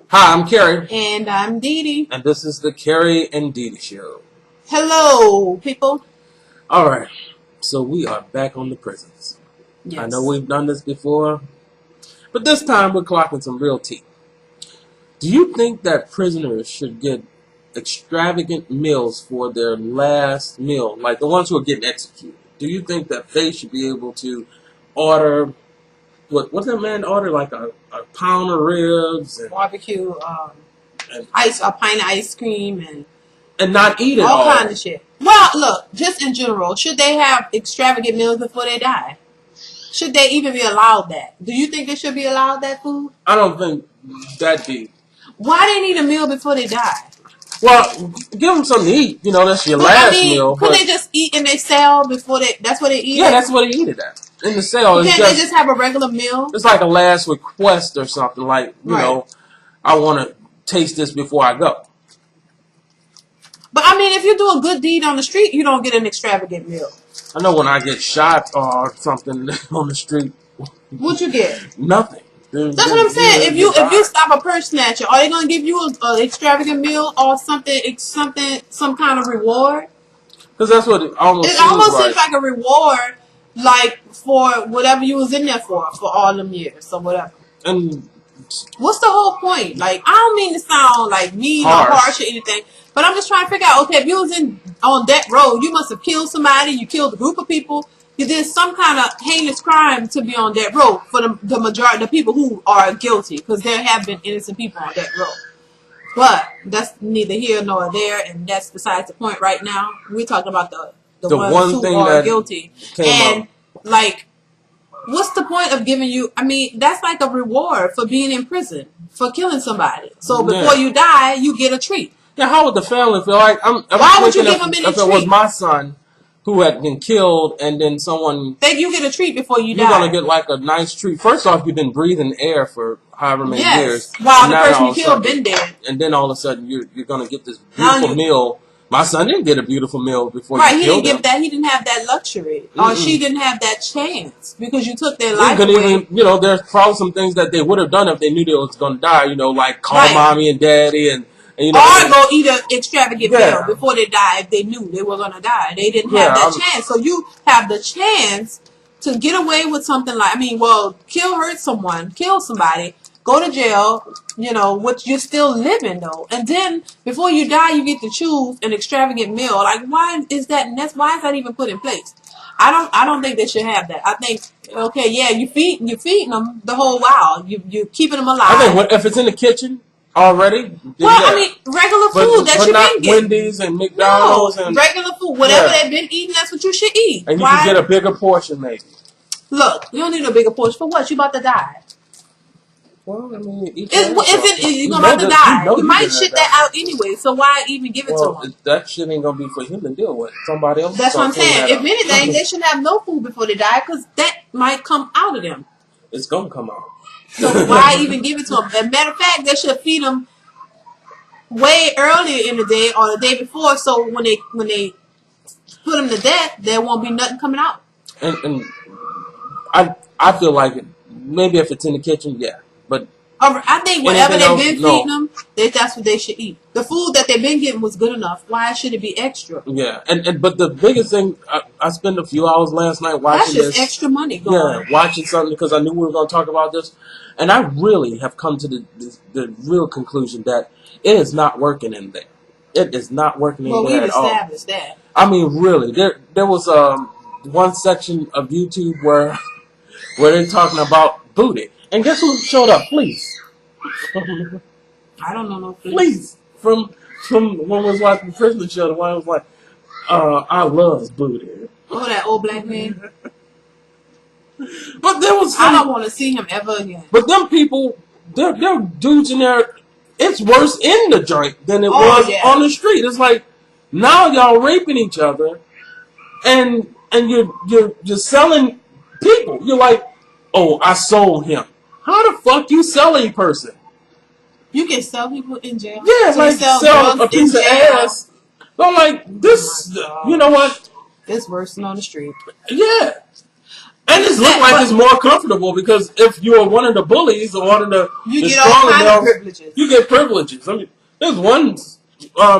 Hi, I'm Kerry. And I'm Dee Dee. And this is the Kerry and Dee Dee Show. Hello, people. Alright, so we are back on the prisons. Yes. I know we've done this before, but this time we're clocking some real tea. Do you think that prisoners should get extravagant meals for their last meal, like the ones who are getting executed? Do you think that they should be able to order, what's that man order, like a pound of ribs? And, barbecue, and a pint of ice cream, and not eat it all kind of shit. Well, look, just in general, should they have extravagant meals before they die? Should they even be allowed that? Do you think they should be allowed that food? I don't think that deep. Why they need a meal before they die? Well, give them something to eat. You know, that's your last meal. Couldn't they just eat in their cell before they? That's what they eat. Yeah, that's what they eat it at. In the cell. Can't they just have a regular meal? It's like a last request or something. Like, you know, I want to taste this before I go. But I mean, if you do a good deed on the street, you don't get an extravagant meal. I know when I get shot or something on the street. What'd you get? Nothing. That's what I'm saying. If you stop a purse snatcher, are they gonna give you an extravagant meal or some kind of reward? Because that's what it almost seems like a reward, like for whatever you was in there for all them years or whatever. And what's the whole point? Like, I don't mean to sound like mean or harsh or anything, but I'm just trying to figure out. Okay, if you was on death row, you must have killed somebody. You killed a group of people. You did some kind of heinous crime to be on death row for the majority of the people who are guilty, because there have been innocent people on death row. But that's neither here nor there, and that's besides the point right now. We're talking about the ones who are guilty. And, like, what's the point of giving you... I mean, that's like a reward for being in prison, for killing somebody. So before you die, you get a treat. Yeah, how would the family feel? Like, why would you give them any treat? If it was my son who had been killed, and then someone... Think you get a treat before you die. You're going to get, like, a nice treat. First off, you've been breathing air for however many years. While the person you killed been dead. And then all of a sudden, you're going to get this beautiful meal. My son didn't get a beautiful meal before you killed him. He didn't have that luxury. Or she didn't have that chance, because you took their life away. Even, you know, there's probably some things that they would have done if they knew they was going to die. You know, like call mommy and daddy and you know, or go eat an extravagant meal before they die if they knew they were going to die. They didn't have that chance. So you have the chance to get away with something like, hurt someone, kill somebody, go to jail, you know, which you're still living though. And then before you die, you get to choose an extravagant meal. Like, why is that even put in place? I don't think they should have that. I think, okay, yeah, you're feeding them the whole while. You're keeping them alive. I think if it's in the kitchen already. Regular food that you've been getting. Wendy's and McDonald's and regular food. Whatever they've been eating, that's what you should eat. And you can get a bigger portion, maybe. Look, you don't need a bigger portion. For what? You about to die. Well, I mean, you're about to die. You might shit that out anyway, so why even give it to them? That shit ain't going to be for him to deal with. Somebody else. That's what I'm saying. If anything, they should have no food before they die, because that might come out of them. It's going to come out. So why even give it to them? As a matter of fact, they should feed them way earlier in the day or the day before, so when they put them to death, there won't be nothing coming out. And I feel like maybe if it's in the kitchen, but I think whatever they've been feeding them, that's what they should eat. The food that they've been getting was good enough. Why should it be extra? Yeah, but the biggest thing, I spent a few hours last night watching this. That's just extra money going. Yeah, watching something because I knew we were going to talk about this, and I really have come to the real conclusion that it is not working in there. It is not working in there at all. Well, we've established that. I mean, really, there was one section of YouTube where they're talking about booty. And guess who showed up? Fleece. I don't know no Fleece. From when we was watching the Prisoner Show, the one was like, I love booty. Oh, that old black man? But there was I don't want to see him ever again. But them people, they're dudes in there, it's worse in the joint than it was on the street. It's like, now y'all raping each other, and you're selling people. You're like, oh, I sold him. How the fuck you sell a person? You can sell people in jail. Yeah, so like sell a piece of ass. So I'm like, this, you know what? It's worse than on the street. Yeah. And it looks like it's more comfortable because if you are one of the bullies or one of the all kinds of privileges. You get privileges. I mean, there's one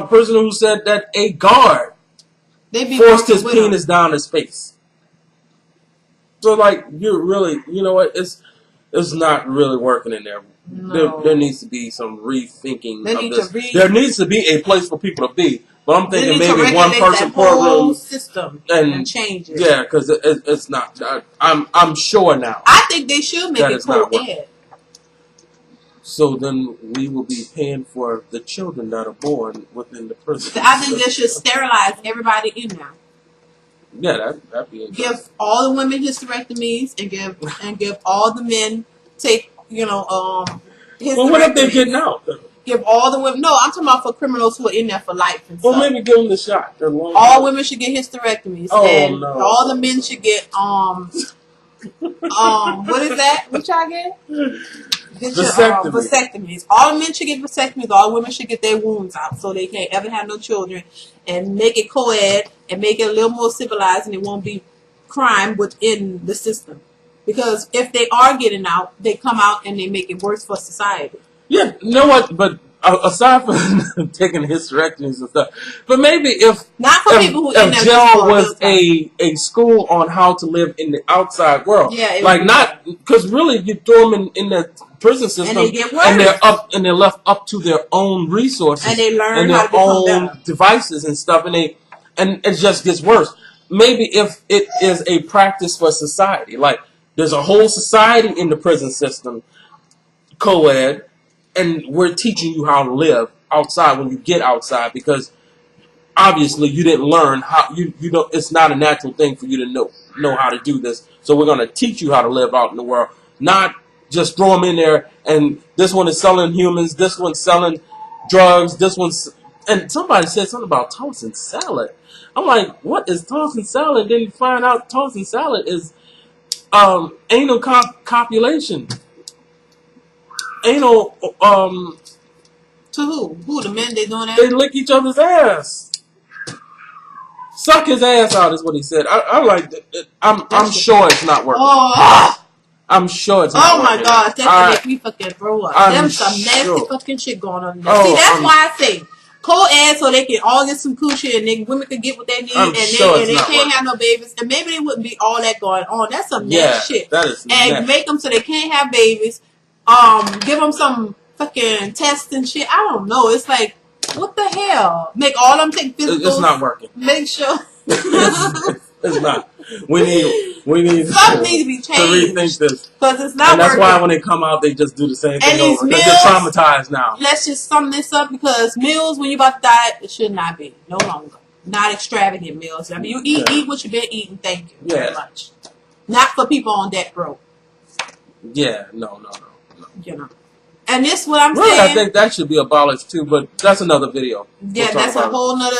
person who said that a guard forced his penis down his face. So, like, you're really, you know what? It's not really working in there. No. There needs to be some rethinking of this. There needs to be a place for people to be. But I'm thinking maybe one person per room system and change it. Yeah, because it's not. I'm sure now. I think they should make it co-ed. So then we will be paying for the children that are born within the prison. I think they should sterilize everybody in there. Yeah, that'd be interesting. Give all the women hysterectomies and give all the men Well, what if they're getting out? Give all the women. No, I'm talking about for criminals who are in there for life and stuff. Maybe give them the shot. All women should get hysterectomies. And all the men should get what is that? What y'all get? Vasectomies. All the men should get vasectomies. All women should get their wounds out so they can't ever have no children. And make it co-ed and make it a little more civilized, and it won't be crime within the system. Because if they are getting out, they come out and they make it worse for society. Yeah, you know what? But aside from taking hysterectomies and stuff, but maybe if jail was a school on how to live in the outside world, because really you throw them in the prison system and they get worse. And they're left up to their own resources and they learn and their own devices and stuff, and it just gets worse. Maybe if it is a practice for society, like there's a whole society in the prison system, co-ed. And we're teaching you how to live outside when you get outside, because obviously you didn't learn how you know it's not a natural thing for you to know how to do this. So we're going to teach you how to live out in the world, not just throw them in there and this one is selling humans, this one's selling drugs, this one's, and somebody said something about tossing salad. I'm like, what is tossing salad? Then you find out tossing salad is anal copulation. Anal, to who? Who, the men they doing that? They lick each other's ass. Suck his ass out is what he said. I like it. I'm sure it's not working. I'm sure it's not working. Oh my gosh, that make me fucking throw up. There's some nasty fucking shit going on in there. See, that's why I say co-ed so they can all get some cool shit and women can get what they need and they can't have no babies, and maybe they wouldn't be all that going on. That's some nasty shit. That is and nasty. Make them so they can't have babies. Give them some fucking tests and shit. I don't know. It's like, what the hell? Make all them take physicals. It's not working. Make sure. It's not. We need something needs to be changed to rethink this. Because it's not. And that's why when they come out, they just do the same thing over. Because they're traumatized now. Let's just sum this up, because meals when you about to die, it should not be no longer. Not extravagant meals. I mean, you eat what you've been eating. Thank you very much. Not for people on death row. Yeah, no. You know. And this what I'm saying. I think that should be abolished too, but that's another video. Yeah, that's a whole nother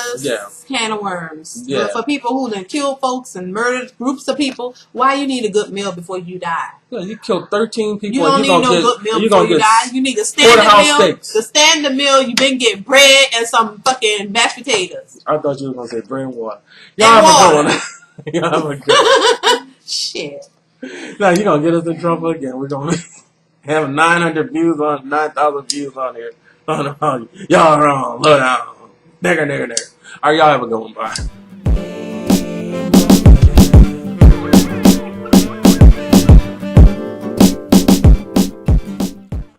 can of worms. Yeah. But for people who done kill folks and murdered groups of people, why you need a good meal before you die? Yeah, you killed 13 people. You don't need no good meal before you die. You need a standard meal. Steaks. The standard meal, you been getting bread and some fucking mashed potatoes. I thought you were gonna say bread and water. Y'all have a good one. Y'all have a good one. Shit. Now you're gonna get us in trouble again. We're gonna have 9,000 views on here. Y'all wrong. Low down. Nigger. All right, y'all have a good one. Bye.